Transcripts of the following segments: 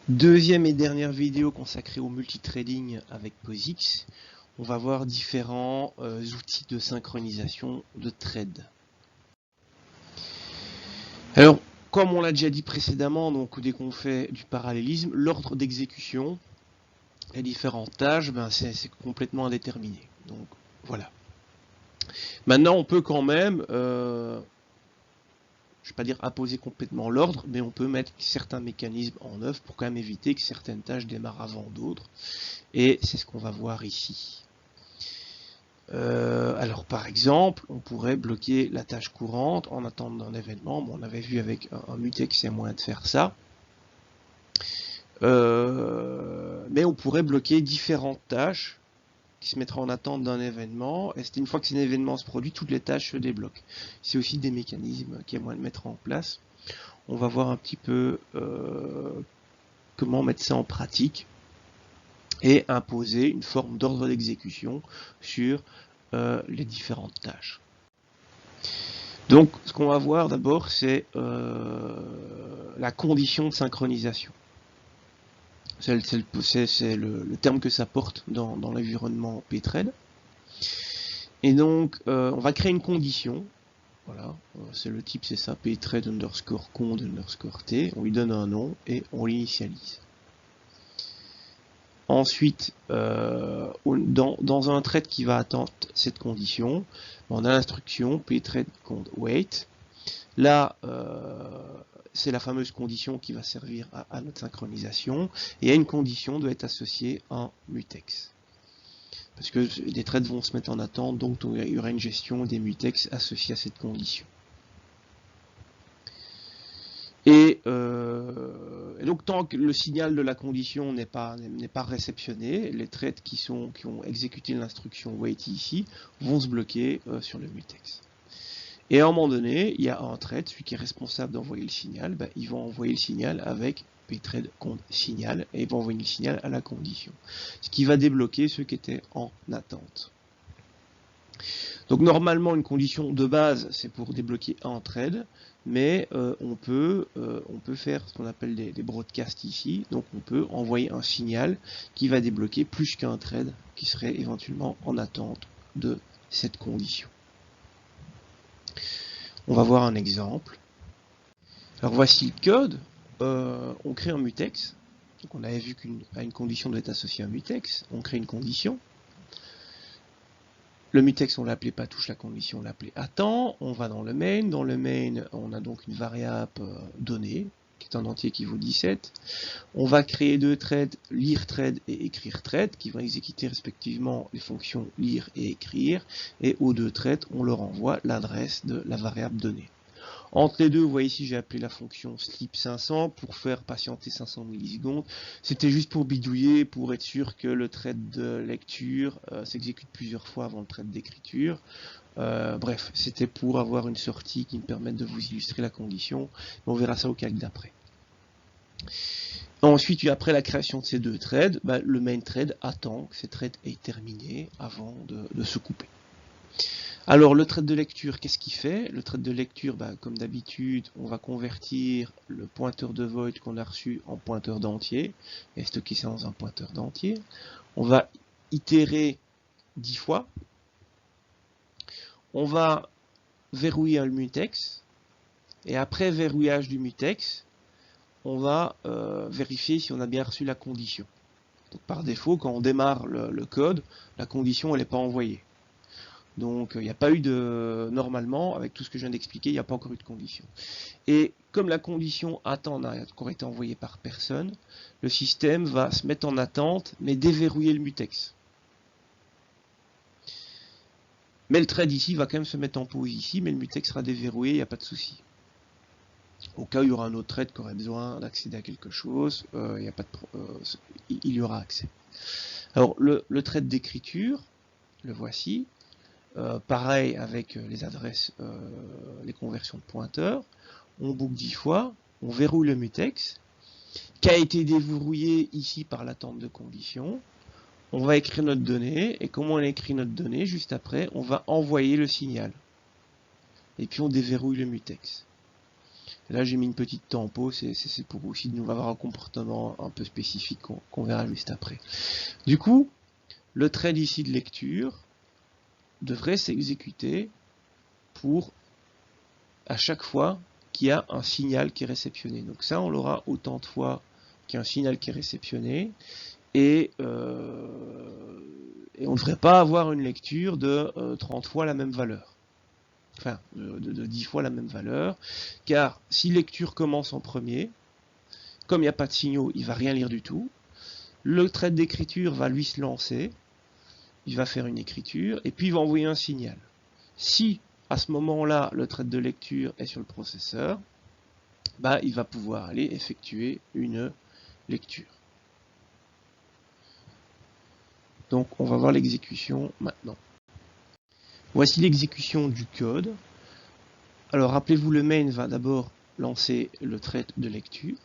Deuxième et dernière vidéo consacrée au multitrading avec POSIX. On va voir différents outils de synchronisation de trade. Alors, comme on l'a déjà dit précédemment, donc dès qu'on fait du parallélisme, l'ordre d'exécution, les différentes tâches, c'est complètement indéterminé. Donc voilà. Maintenant, on peut quand même, je ne vais pas dire apposer complètement l'ordre, mais on peut mettre certains mécanismes en œuvre pour quand même éviter que certaines tâches démarrent avant d'autres. Et c'est ce qu'on va voir ici. Alors par exemple, on pourrait bloquer la tâche courante en attendant un événement. Bon, on avait vu avec un mutex, il y a moyen de faire ça. Mais on pourrait bloquer différentes tâches qui se mettraient en attente d'un événement. Et une fois que cet événement se produit, toutes les tâches se débloquent. C'est aussi des mécanismes qu'il y a moyen de mettre en place. On va voir un petit peu comment mettre ça en pratique et imposer une forme d'ordre d'exécution sur les différentes tâches. Donc ce qu'on va voir d'abord, c'est la condition de synchronisation. C'est le terme que ça porte dans l'environnement ptrade. Et donc on va créer une condition. Voilà, c'est le type, c'est ça, ptrade underscore cond underscore t. On lui donne un nom et on l'initialise. Ensuite, dans un thread qui va attendre cette condition, on a l'instruction pthread cond wait. Là, c'est la fameuse condition qui va servir à notre synchronisation. Et à une condition doit être associée un mutex. Parce que des threads vont se mettre en attente, donc il y aura une gestion des mutex associés à cette condition. Et donc tant que le signal de la condition n'est pas réceptionné, les threads qui ont exécuté l'instruction wait ici vont se bloquer sur le mutex. Et à un moment donné, il y a un thread, celui qui est responsable d'envoyer le signal, il va envoyer le signal avec pthread cond signal et il va envoyer le signal à la condition. Ce qui va débloquer ceux qui étaient en attente. Donc normalement une condition de base c'est pour débloquer un thread, mais on peut faire ce qu'on appelle des broadcasts ici, donc on peut envoyer un signal qui va débloquer plus qu'un thread qui serait éventuellement en attente de cette condition. On va voir un exemple. Alors voici le code. On crée un mutex. Donc on avait vu qu'à une condition doit être associée un mutex. On crée une condition. Le mutex, on l'a appelé pas touche la condition, on l'a appelé attend. On va dans le main. Dans le main, on a donc une variable donnée, qui est un entier qui vaut 17. On va créer deux threads, lire thread et écrire thread, qui vont exécuter respectivement les fonctions lire et écrire. Et aux deux threads, on leur envoie l'adresse de la variable donnée. Entre les deux, vous voyez ici, j'ai appelé la fonction sleep 500 pour faire patienter 500 millisecondes. C'était juste pour bidouiller, pour être sûr que le thread de lecture s'exécute plusieurs fois avant le thread d'écriture. Bref, c'était pour avoir une sortie qui me permette de vous illustrer la condition. On verra ça au calque d'après. Ensuite, après la création de ces deux threads, le main thread attend que ces threads aient terminé avant de se couper. Alors le thread de lecture, qu'est-ce qu'il fait? Le thread de lecture, comme d'habitude, on va convertir le pointeur de void qu'on a reçu en pointeur d'entier et stocker ça dans un pointeur d'entier. On va itérer 10 fois. On va verrouiller le mutex et après verrouillage du mutex, on va vérifier si on a bien reçu la condition. Donc, par défaut, quand on démarre le code, la condition elle n'est pas envoyée. Donc il n'y a pas eu de... Normalement, avec tout ce que je viens d'expliquer, il n'y a pas encore eu de condition. Et comme la condition attend n'a encore été envoyée par personne, le système va se mettre en attente, mais déverrouiller le mutex. Mais le thread ici va quand même se mettre en pause ici, mais le mutex sera déverrouillé, il n'y a pas de souci. Au cas où il y aura un autre thread qui aurait besoin d'accéder à quelque chose, il y aura accès. Alors le thread d'écriture, le voici. Pareil avec les adresses, les conversions de pointeurs, on boucle 10 fois, on verrouille le mutex, qui a été déverrouillé ici par l'attente de condition. On va écrire notre donnée, et comme on a écrit notre donnée, juste après, on va envoyer le signal. Et puis on déverrouille le mutex. Là, j'ai mis une petite tempo, c'est pour aussi nous avoir un comportement un peu spécifique qu'on verra juste après. Du coup, le thread ici de lecture devrait s'exécuter pour à chaque fois qu'il y a un signal qui est réceptionné. Donc ça, on l'aura autant de fois qu'il y a un signal qui est réceptionné, et on ne devrait pas avoir une lecture de 30 fois la même valeur. Enfin, de 10 fois la même valeur, car si lecture commence en premier, comme il n'y a pas de signaux, il ne va rien lire du tout. Le thread d'écriture va lui se lancer, il va faire une écriture, et puis il va envoyer un signal. Si à ce moment-là, le thread de lecture est sur le processeur, bah, il va pouvoir aller effectuer une lecture. Donc on va voir l'exécution maintenant. Voici l'exécution du code. Alors rappelez-vous, le main va d'abord lancer le thread de lecture.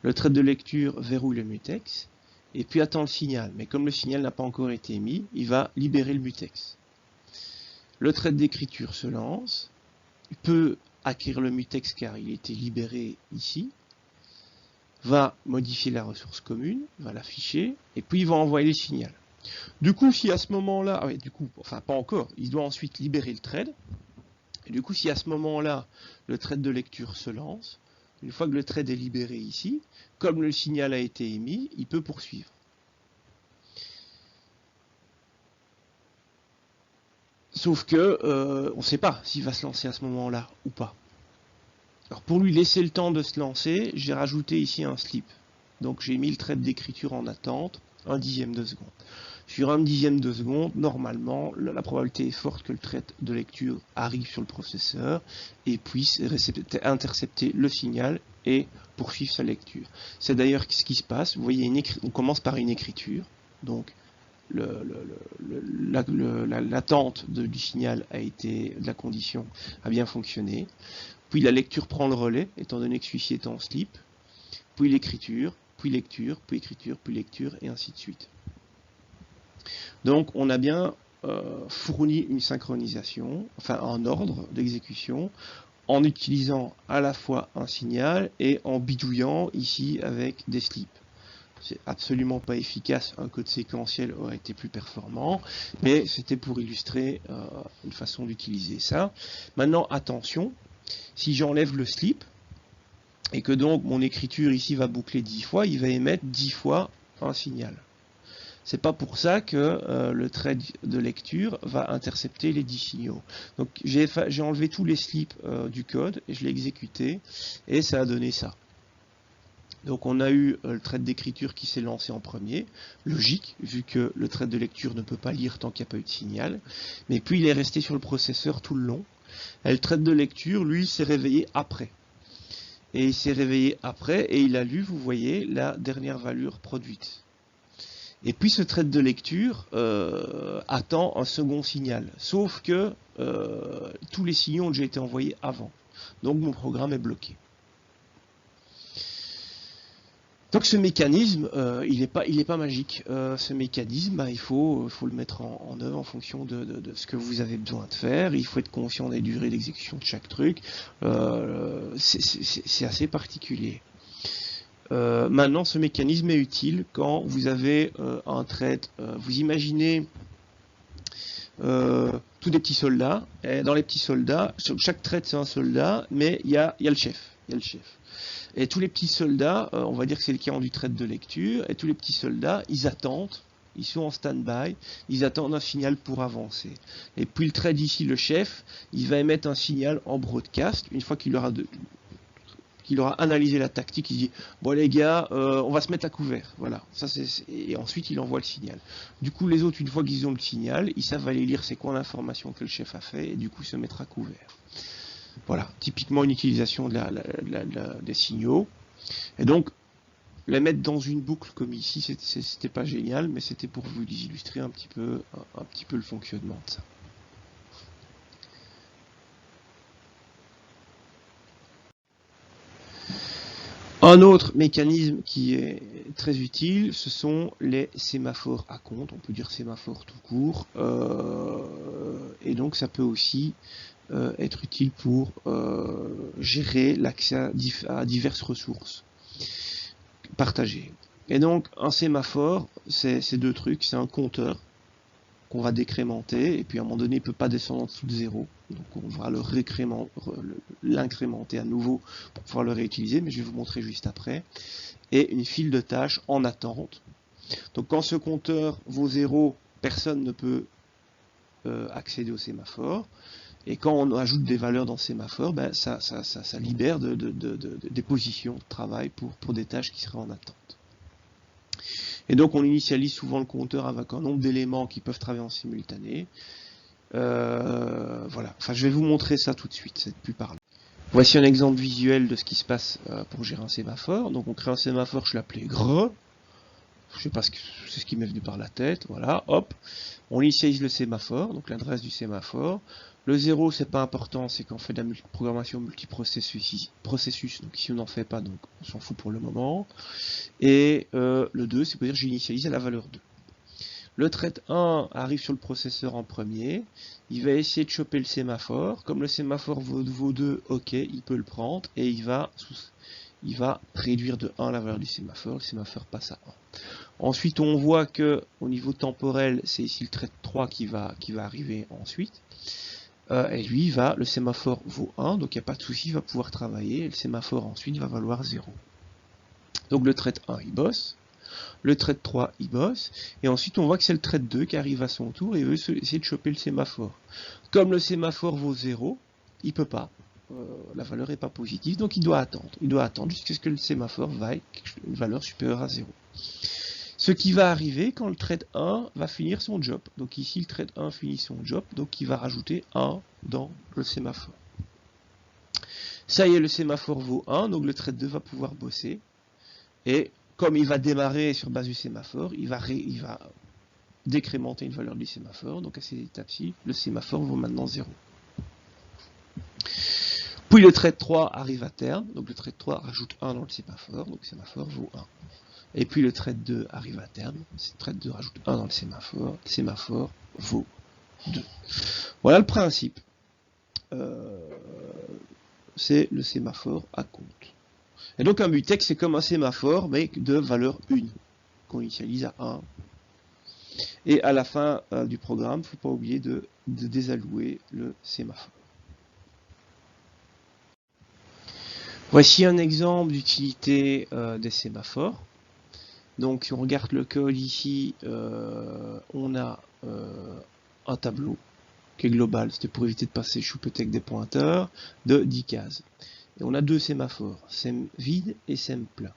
Le thread de lecture verrouille le mutex, et puis attend le signal. Mais comme le signal n'a pas encore été émis, il va libérer le mutex. Le thread d'écriture se lance, il peut acquérir le mutex car il a été libéré ici, va modifier la ressource commune, va l'afficher, et puis il va envoyer le signal. Du coup, si à ce moment-là, enfin pas encore, il doit ensuite libérer le thread, et du coup, si à ce moment-là, le thread de lecture se lance, une fois que le thread est libéré ici, comme le signal a été émis, il peut poursuivre. Sauf que on ne sait pas s'il va se lancer à ce moment-là ou pas. Alors pour lui laisser le temps de se lancer, j'ai rajouté ici un sleep. Donc j'ai mis le thread d'écriture en attente, 1/10 de seconde. Sur 1/10 de seconde, normalement, la probabilité est forte que le thread de lecture arrive sur le processeur et puisse intercepter le signal et poursuivre sa lecture. C'est d'ailleurs ce qui se passe. Vous voyez, on commence par une écriture. Donc l'attente du signal a été, de la condition a bien fonctionné. Puis la lecture prend le relais, étant donné que celui-ci est en sleep. Puis l'écriture, puis lecture, puis écriture, puis lecture, et ainsi de suite. Donc on a bien fourni une synchronisation, enfin un ordre d'exécution, en utilisant à la fois un signal et en bidouillant ici avec des slips. C'est absolument pas efficace, un code séquentiel aurait été plus performant, mais c'était pour illustrer une façon d'utiliser ça. Maintenant, attention, si j'enlève le slip, et que donc mon écriture ici va boucler 10 fois, il va émettre 10 fois un signal. C'est pas pour ça que le thread de lecture va intercepter les 10 signaux. Donc j'ai enlevé tous les slips du code et je l'ai exécuté et ça a donné ça. Donc on a eu le thread d'écriture qui s'est lancé en premier, logique, vu que le thread de lecture ne peut pas lire tant qu'il n'y a pas eu de signal, mais puis il est resté sur le processeur tout le long. Et le thread de lecture, lui, s'est réveillé après. Et il s'est réveillé après et il a lu, vous voyez, la dernière valeur produite. Et puis ce thread de lecture attend un second signal, sauf que tous les signaux ont déjà été envoyés avant. Donc mon programme est bloqué. Donc ce mécanisme, il est pas magique. Ce mécanisme, bah, il faut le mettre en œuvre en fonction de ce que vous avez besoin de faire. Il faut être conscient des durées d'exécution de chaque truc. C'est assez particulier. Maintenant, ce mécanisme est utile quand vous avez un thread. Vous imaginez tous des petits soldats. Et dans les petits soldats, chaque thread c'est un soldat, mais il y a le chef. Et tous les petits soldats, on va dire que c'est le cas du thread de lecture, et tous les petits soldats, ils attendent, ils sont en stand-by, ils attendent un signal pour avancer. Et puis le thread ici, le chef, il va émettre un signal en broadcast, une fois qu'il aura analysé la tactique, il dit bon les gars, on va se mettre à couvert, voilà. Et ensuite il envoie le signal. Du coup les autres, une fois qu'ils ont le signal, ils savent aller lire c'est quoi l'information que le chef a fait, et du coup se mettre à couvert. Voilà, typiquement une utilisation des signaux. Et donc, les mettre dans une boucle comme ici, c'était pas génial, mais c'était pour vous illustrer un petit peu le fonctionnement de ça. Un autre mécanisme qui est très utile, ce sont les sémaphores à compte, on peut dire sémaphores tout court, et donc ça peut aussi être utile pour gérer l'accès à diverses ressources partagées. Et donc un sémaphore, c'est deux trucs, c'est un compteur qu'on va décrémenter, et puis à un moment donné il ne peut pas descendre en dessous de 0, donc on va l'incrémenter à nouveau pour pouvoir le réutiliser, mais je vais vous montrer juste après, et une file de tâches en attente. Donc quand ce compteur vaut 0, personne ne peut accéder au sémaphore, et quand on ajoute des valeurs dans le sémaphore, ben, ça libère des positions de travail pour des tâches qui seraient en attente. Et donc on initialise souvent le compteur avec un nombre d'éléments qui peuvent travailler en simultané. Voilà, enfin je vais vous montrer ça tout de suite, c'est plus parlant. Voici un exemple visuel de ce qui se passe pour gérer un sémaphore. Donc on crée un sémaphore, je l'appelais gre. Je sais pas ce que c'est, ce qui m'est venu par la tête, voilà, hop. On initialise le sémaphore, donc l'adresse du sémaphore. Le 0, c'est pas important, c'est qu'on fait de la programmation multiprocessus, donc ici on n'en fait pas, donc on s'en fout pour le moment. Et le 2, c'est pour dire que j'initialise à la valeur 2. Le thread 1 arrive sur le processeur en premier, il va essayer de choper le sémaphore. Comme le sémaphore vaut 2, ok, il peut le prendre, et il va réduire de 1 la valeur du sémaphore, le sémaphore passe à 1. Ensuite, on voit que au niveau temporel, c'est ici le thread 3 qui va arriver ensuite. Et lui, le sémaphore vaut 1, donc il n'y a pas de souci, il va pouvoir travailler. Et le sémaphore ensuite va valoir 0. Donc le thread 1, il bosse. Le thread 3, il bosse. Et ensuite, on voit que c'est le thread 2 qui arrive à son tour et veut essayer de choper le sémaphore. Comme le sémaphore vaut 0, il ne peut pas. La valeur n'est pas positive, donc il doit attendre. Il doit attendre jusqu'à ce que le sémaphore vaille une valeur supérieure à 0. Ce qui va arriver quand le thread 1 va finir son job. Donc ici, le thread 1 finit son job, donc il va rajouter 1 dans le sémaphore. Ça y est, le sémaphore vaut 1, donc le thread 2 va pouvoir bosser. Et comme il va démarrer sur base du sémaphore, il va décrémenter une valeur du sémaphore. Donc à ces étapes-ci, le sémaphore vaut maintenant 0. Puis le thread 3 arrive à terme, donc le thread 3 rajoute 1 dans le sémaphore, donc le sémaphore vaut 1. Et puis le thread 2 arrive à terme, le thread 2 rajoute 1 dans le sémaphore vaut 2. Voilà le principe. C'est le sémaphore à compte. Et donc un mutex, c'est comme un sémaphore, mais de valeur 1, qu'on initialise à 1. Et à la fin du programme, il ne faut pas oublier de désallouer le sémaphore. Voici un exemple d'utilité des sémaphores. Donc si on regarde le code ici, on a un tableau qui est global, c'était pour éviter de passer choupeté avec des pointeurs, de 10 cases. Et on a deux sémaphores, sem vide et sem plein.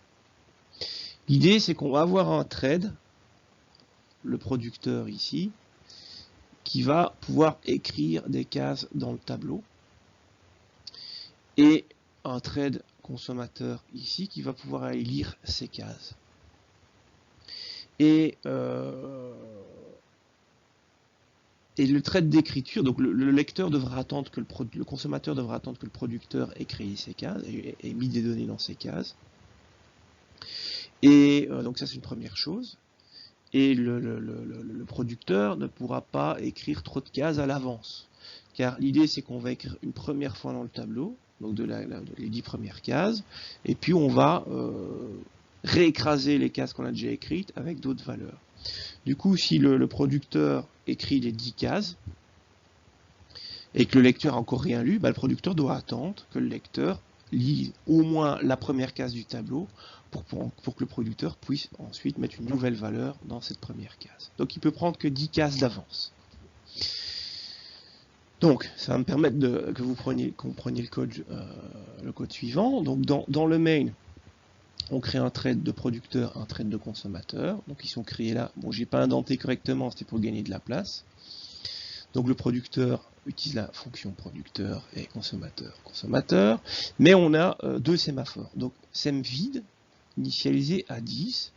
L'idée c'est qu'on va avoir un thread, le producteur ici, qui va pouvoir écrire des cases dans le tableau, et un thread consommateur ici qui va pouvoir aller lire ces cases. Et le thread d'écriture, donc le lecteur devra attendre que le consommateur devra attendre que le producteur ait créé ces cases et mis des données dans ces cases. Et donc ça c'est une première chose. Et le producteur ne pourra pas écrire trop de cases à l'avance. Car l'idée c'est qu'on va écrire une première fois dans le tableau, donc les 10 premières cases, et puis on va réécraser les cases qu'on a déjà écrites avec d'autres valeurs. Du coup, si le producteur écrit les 10 cases, et que le lecteur n'a encore rien lu, le producteur doit attendre que le lecteur lise au moins la première case du tableau pour que le producteur puisse ensuite mettre une nouvelle valeur dans cette première case. Donc il peut prendre que 10 cases d'avance. Donc ça va me permettre que vous compreniez le code suivant. Donc dans le main, on crée un thread de producteur, un thread de consommateur. Donc ils sont créés là. Bon, j'ai pas indenté correctement, c'était pour gagner de la place. Donc le producteur utilise la fonction producteur et consommateur. Mais on a deux sémaphores. Donc sem vide, initialisé à 10.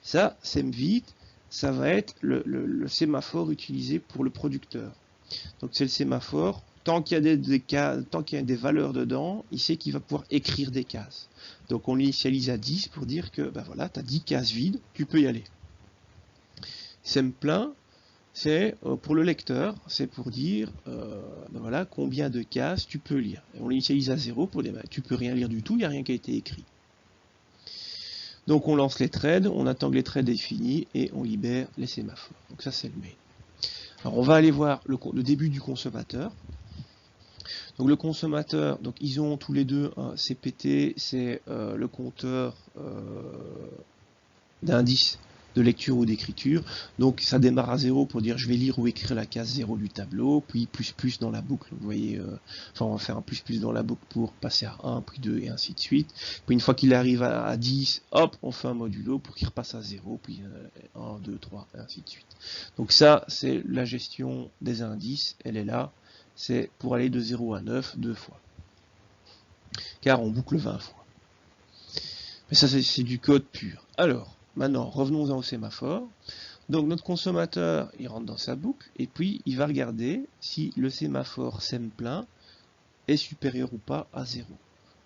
Ça, sem vide, ça va être le sémaphore utilisé pour le producteur. Donc c'est le sémaphore. Tant qu'il y a des valeurs dedans, il sait qu'il va pouvoir écrire des cases. Donc on l'initialise à 10 pour dire que voilà, tu as 10 cases vides, tu peux y aller. Sem plein, c'est pour le lecteur, c'est pour dire ben voilà, combien de cases tu peux lire. Et on l'initialise à 0 pour dire ben, tu peux rien lire du tout, il n'y a rien qui a été écrit. Donc on lance les threads, on attend que les threads aient fini et on libère les sémaphores. Donc ça c'est le main. Alors on va aller voir le début du consommateur. Donc le consommateur, donc ils ont tous les deux un CPT, c'est le compteur d'indices de lecture ou d'écriture. Donc ça démarre à 0 pour dire je vais lire ou écrire la case 0 du tableau, puis plus dans la boucle, vous voyez, enfin on va faire un plus dans la boucle pour passer à 1, puis 2 et ainsi de suite. Puis une fois qu'il arrive à 10, hop, on fait un modulo pour qu'il repasse à 0, puis 1, 2, 3 et ainsi de suite. Donc ça c'est la gestion des indices, elle est là, c'est pour aller de 0 à 9 deux fois. Car on boucle 20 fois. Mais ça c'est du code pur. Alors, maintenant, revenons-en au sémaphore. Donc notre consommateur, il rentre dans sa boucle, et puis il va regarder si le sémaphore sème plein est supérieur ou pas à 0.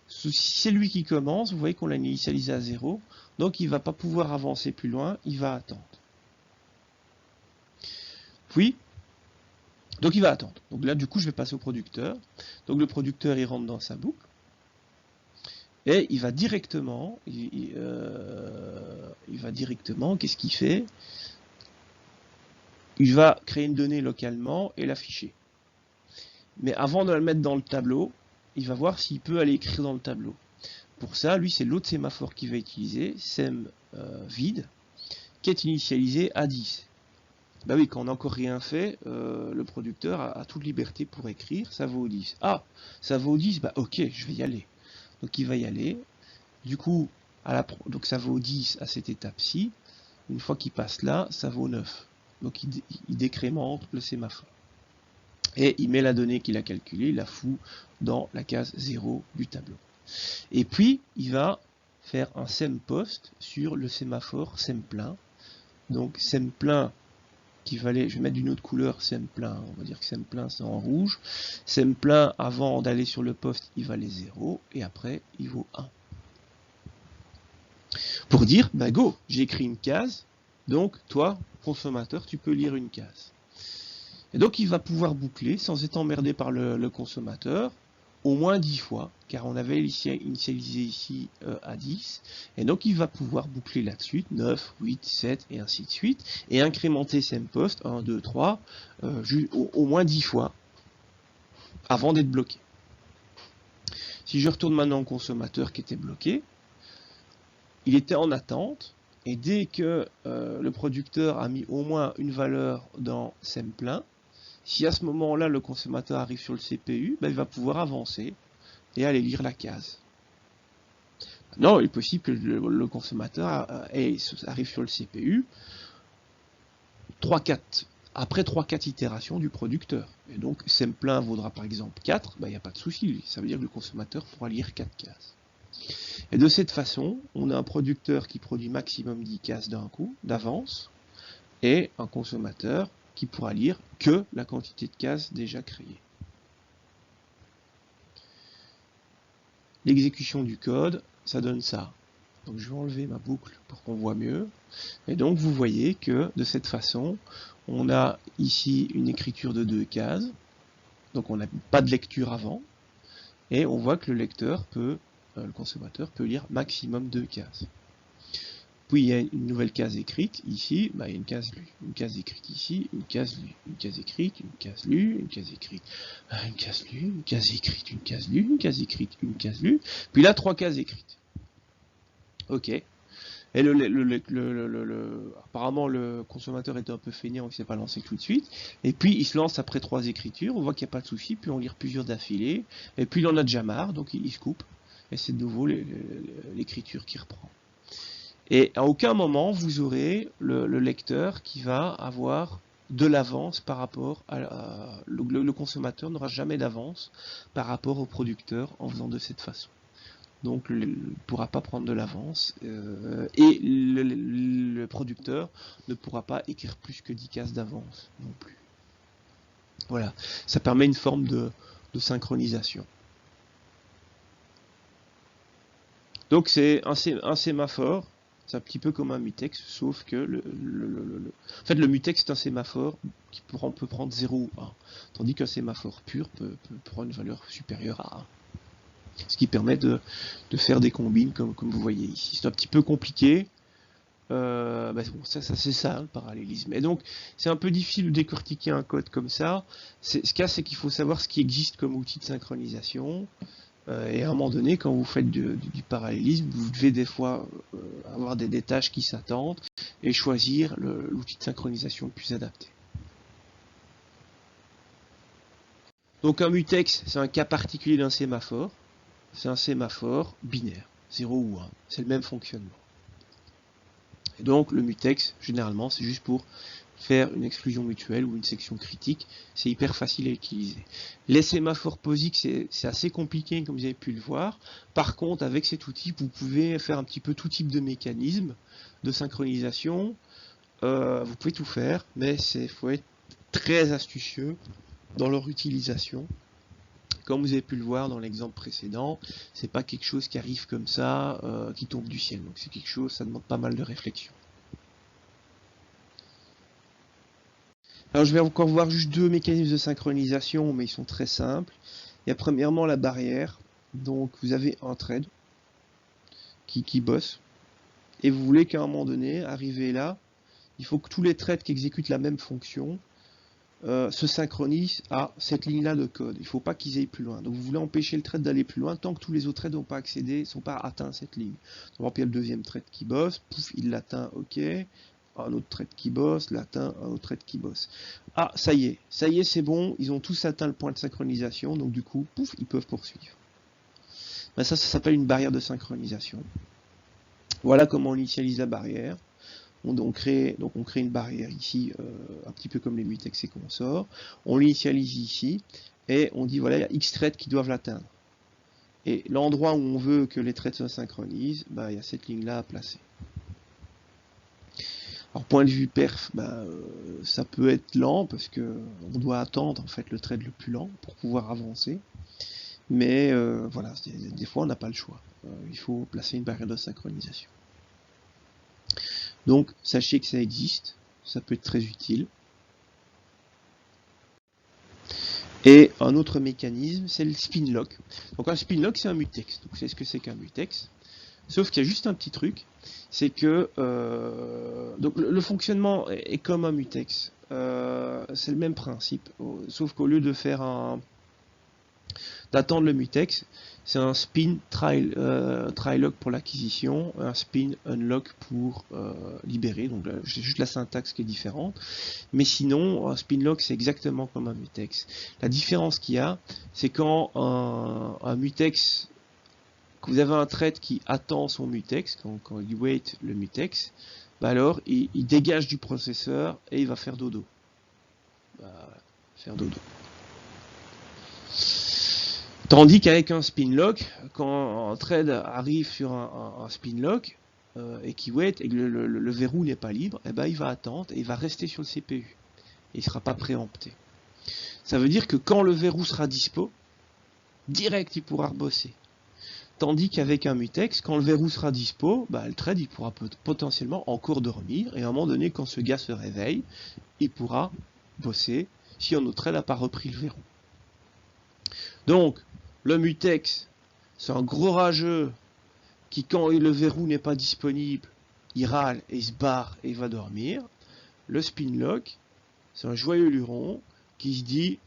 Si c'est lui qui commence, vous voyez qu'on l'a initialisé à 0, donc il ne va pas pouvoir avancer plus loin, il va attendre. Puis, donc il va attendre. Donc là, du coup, je vais passer au producteur. Donc le producteur, il rentre dans sa boucle. Et il va directement, qu'est-ce qu'il fait? Il va créer une donnée localement et l'afficher. Mais avant de la mettre dans le tableau, il va voir s'il peut aller écrire dans le tableau. Pour ça, lui, c'est l'autre sémaphore qu'il va utiliser, sem vide, qui est initialisé à 10. Bah oui, quand on n'a encore rien fait, le producteur a toute liberté pour écrire, ça vaut 10. Ah, ça vaut 10, bah ok, je vais y aller. Donc il va y aller. Du coup, donc ça vaut 10 à cette étape-ci. Une fois qu'il passe là, ça vaut 9. Donc il décrémente le sémaphore. Et il met la donnée qu'il a calculée, il la fout dans la case 0 du tableau. Et puis, il va faire un sem post sur le sémaphore sem plein. Donc sem plein qui valait, je vais mettre d'une autre couleur sem plein, on va dire que sem plein c'est en rouge. Sem plein, avant d'aller sur le poste, il valait 0, et après, il vaut 1. Pour dire, bah go, j'ai écrit une case, donc toi, consommateur, tu peux lire une case. Et donc il va pouvoir boucler, sans être emmerdé par le consommateur, au moins 10 fois, car on avait initialisé ici à 10, et donc il va pouvoir boucler là-dessus, 9, 8, 7, et ainsi de suite, et incrémenter sempost, 1, 2, 3, au moins 10 fois, avant d'être bloqué. Si je retourne maintenant au consommateur qui était bloqué, il était en attente, et dès que le producteur a mis au moins une valeur dans sem plein, si à ce moment-là le consommateur arrive sur le CPU, ben, il va pouvoir avancer et aller lire la case. Non, il est possible que le consommateur arrive sur le CPU après 3-4 itérations du producteur. Et donc sem plein vaudra par exemple 4, ben, il n'y a pas de souci, ça veut dire que le consommateur pourra lire 4 cases. Et de cette façon, on a un producteur qui produit maximum 10 cases d'un coup, d'avance, et un consommateur qui pourra lire que la quantité de cases déjà créées. L'exécution du code, ça donne ça. Donc je vais enlever ma boucle pour qu'on voit mieux. Et donc vous voyez que de cette façon, on a ici une écriture de 2 cases. Donc on n'a pas de lecture avant. Et on voit que le lecteur peut, le consommateur peut lire maximum 2 cases. Puis il y a une nouvelle case écrite, ici, bah, il y a une case lue, une case écrite ici, une case lue, une case écrite, une case lue, une case écrite, une case lue, une case écrite, une case lue, une case écrite, une case lue, puis là 3 cases écrites. Ok. Et apparemment le consommateur était un peu feignant, il ne s'est pas lancé tout de suite, et puis il se lance après 3 écritures, on voit qu'il n'y a pas de souci, puis on lit plusieurs d'affilée, et puis il en a déjà marre, donc il se coupe, et c'est de nouveau l'écriture qui reprend. Et à aucun moment, vous aurez le lecteur qui va avoir de l'avance par rapport à... Le consommateur n'aura jamais d'avance par rapport au producteur en faisant de cette façon. Donc, il ne pourra pas prendre de l'avance. Et le producteur ne pourra pas écrire plus que 10 cases d'avance non plus. Voilà. Ça permet une forme de synchronisation. Donc, c'est un sémaphore. C'est un petit peu comme un mutex, sauf que en fait, le mutex est un sémaphore qui peut prendre 0 ou 1, tandis qu'un sémaphore pur peut prendre une valeur supérieure à 1. Ce qui permet de faire des combines comme vous voyez ici. C'est un petit peu compliqué. Bon, ça c'est ça le parallélisme. Et donc c'est un peu difficile de décortiquer un code comme ça. Ce qu'il y a, c'est qu'il faut savoir ce qui existe comme outil de synchronisation. Et à un moment donné, quand vous faites du parallélisme, vous devez des fois avoir des tâches qui s'attendent et choisir l'outil de synchronisation le plus adapté. Donc un mutex, c'est un cas particulier d'un sémaphore. C'est un sémaphore binaire, 0 ou 1. C'est le même fonctionnement. Et donc le mutex, généralement, c'est juste pour faire une exclusion mutuelle ou une section critique. C'est hyper facile à utiliser. Les sémaphores POSIX, c'est assez compliqué, comme vous avez pu le voir. Par contre, avec cet outil, vous pouvez faire un petit peu tout type de mécanisme de synchronisation. Vous pouvez tout faire, mais il faut être très astucieux dans leur utilisation. Comme vous avez pu le voir dans l'exemple précédent, c'est pas quelque chose qui arrive comme ça, qui tombe du ciel. Donc c'est quelque chose, ça demande pas mal de réflexion. Alors je vais encore voir juste deux mécanismes de synchronisation, mais ils sont très simples. Il y a premièrement la barrière. Donc vous avez un thread qui bosse. Et vous voulez qu'à un moment donné, arriver là, il faut que tous les threads qui exécutent la même fonction se synchronisent à cette ligne-là de code. Il ne faut pas qu'ils aillent plus loin. Donc vous voulez empêcher le thread d'aller plus loin tant que tous les autres threads n'ont pas accédé, sont pas atteints cette ligne. Donc il y a le deuxième thread qui bosse, pouf, il l'atteint, ok. Un autre thread qui bosse, l'atteint, un autre thread qui bosse. Ah, ça y est, c'est bon, ils ont tous atteint le point de synchronisation, donc du coup, pouf, ils peuvent poursuivre. Ben ça s'appelle une barrière de synchronisation. Voilà comment on initialise la barrière. On crée une barrière ici, un petit peu comme les mutex et consorts. On l'initialise ici, et on dit voilà, il y a X threads qui doivent l'atteindre. Et l'endroit où on veut que les threads se synchronisent, ben, il y a cette ligne-là à placer. Alors point de vue perf, ça peut être lent parce que on doit attendre en fait le thread le plus lent pour pouvoir avancer. Mais voilà, des fois on n'a pas le choix. Il faut placer une barrière de synchronisation. Donc sachez que ça existe, ça peut être très utile. Et un autre mécanisme, c'est le spin lock. Donc un spin lock, c'est un mutex. Donc c'est ce que c'est qu'un mutex. Sauf qu'il y a juste un petit truc, c'est que donc le fonctionnement est comme un mutex. C'est le même principe, sauf qu'au lieu de faire d'attendre le mutex, c'est un spin try lock pour l'acquisition, un spin unlock pour libérer. Donc c'est juste la syntaxe qui est différente. Mais sinon, un spin lock c'est exactement comme un mutex. La différence qu'il y a, c'est quand un mutex, quand vous avez un thread qui attend son mutex, quand il wait le mutex, alors il dégage du processeur et il va faire dodo. Tandis qu'avec un spin lock, quand un thread arrive sur un spin lock et qui wait et que le verrou n'est pas libre, il va attendre et il va rester sur le CPU. Et il ne sera pas préempté. Ça veut dire que quand le verrou sera dispo, direct il pourra rebosser. Tandis qu'avec un mutex, quand le verrou sera dispo, le thread il pourra potentiellement encore dormir, et à un moment donné, quand ce gars se réveille, il pourra bosser si un autre thread n'a pas repris le verrou. Donc, le mutex, c'est un gros rageux qui, quand le verrou n'est pas disponible, il râle et il se barre et il va dormir. Le spin lock, c'est un joyeux luron qui se dit,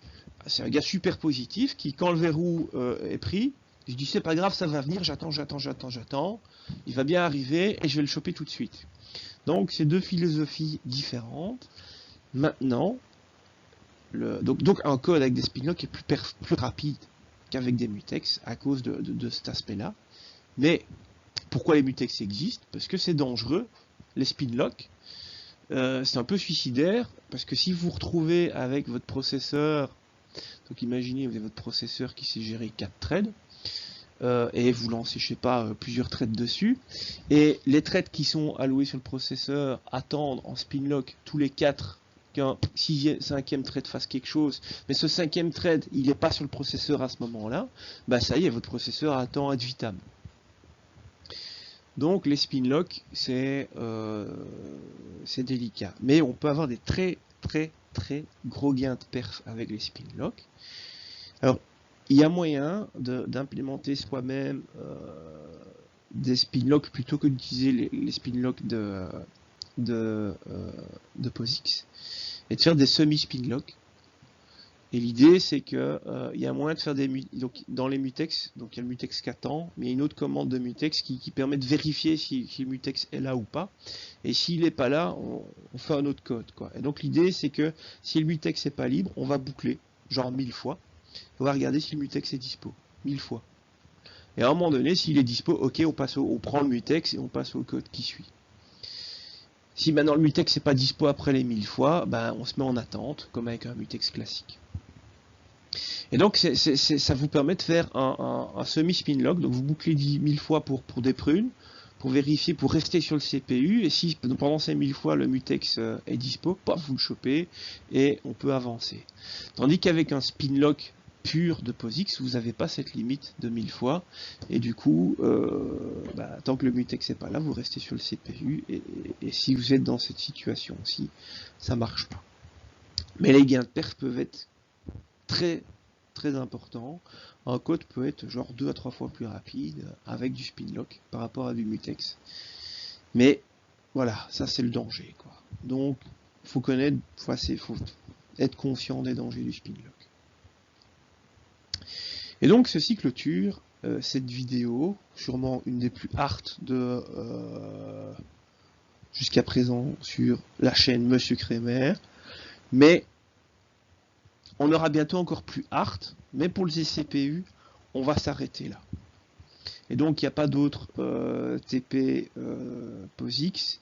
c'est un gars super positif qui, quand le verrou est pris, je dis c'est pas grave, ça va venir, j'attends, il va bien arriver et je vais le choper tout de suite. Donc c'est deux philosophies différentes. Maintenant, donc un code avec des spin locks est plus rapide qu'avec des mutex à cause de cet aspect-là. Mais pourquoi les mutex existent? Parce que c'est dangereux, les spin locks. C'est un peu suicidaire parce que si vous vous retrouvez avec votre processeur, donc imaginez vous avez votre processeur qui sait gérer 4 threads, et vous lancez, je sais pas, plusieurs threads dessus, et les threads qui sont alloués sur le processeur attendent en spin lock tous les 4 qu'un 5e thread fasse quelque chose, mais ce 5e thread il n'est pas sur le processeur à ce moment-là, ça y est, votre processeur attend ad vitam. Donc les spin locks, c'est délicat. Mais on peut avoir des très gros gains de perf avec les spin locks. Alors, il y a moyen d'implémenter soi-même des spin locks plutôt que d'utiliser les spin locks de POSIX et de faire des semi-spin locks. Et l'idée, c'est que il y a moyen de faire donc dans les mutex, donc il y a le mutex qui attend, mais il y a une autre commande de mutex qui permet de vérifier si le mutex est là ou pas. Et s'il n'est pas là, on fait un autre code, quoi. Et donc l'idée, c'est que si le mutex n'est pas libre, on va boucler, genre 1000 fois. On va regarder si le mutex est dispo, 1000 fois. Et à un moment donné, s'il est dispo, ok, on prend le mutex et on passe au code qui suit. Si maintenant le mutex n'est pas dispo après les 1000 fois, ben, on se met en attente, comme avec un mutex classique. Et donc ça vous permet de faire un semi-spin lock, donc vous bouclez 1000 fois pour des prunes, pour vérifier, pour rester sur le CPU, et si pendant ces 1000 fois le mutex est dispo, paf, vous le chopez, et on peut avancer. Tandis qu'avec un spin lock pur de POSIX, vous n'avez pas cette limite de 1000 fois, et du coup, tant que le mutex n'est pas là, vous restez sur le CPU, et si vous êtes dans cette situation-ci, ça marche pas. Mais les gains de perf peuvent être très important. Un code peut être genre 2 à 3 fois plus rapide avec du spin lock par rapport à du mutex. Mais voilà, ça c'est le danger, quoi. Donc faut connaître, faut être conscient des dangers du spin lock. Et donc ceci clôture cette vidéo, sûrement une des plus hard de jusqu'à présent sur la chaîne Monsieur Crémer. Mais on aura bientôt encore plus hard, mais pour les CPU, on va s'arrêter là. Et donc il n'y a pas d'autres TP POSIX.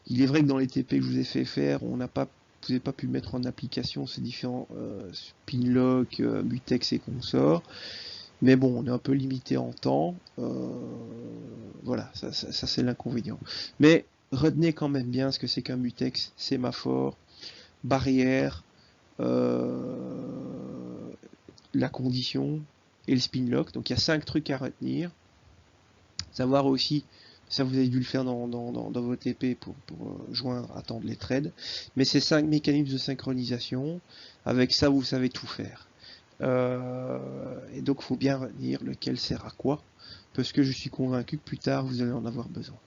Il est vrai que dans les TP que je vous ai fait faire, vous n'avez pas pu mettre en application ces différents spinlock, mutex et consorts. Mais bon, on est un peu limité en temps. Voilà, ça c'est l'inconvénient. Mais retenez quand même bien ce que c'est qu'un mutex, sémaphore, barrière, la condition et le spin lock. Donc il y a 5 trucs à retenir. Savoir aussi, ça vous avez dû le faire dans vos TP pour joindre, attendre les threads. Mais ces 5 mécanismes de synchronisation, avec ça vous savez tout faire. Et donc il faut bien retenir lequel sert à quoi, parce que je suis convaincu que plus tard vous allez en avoir besoin.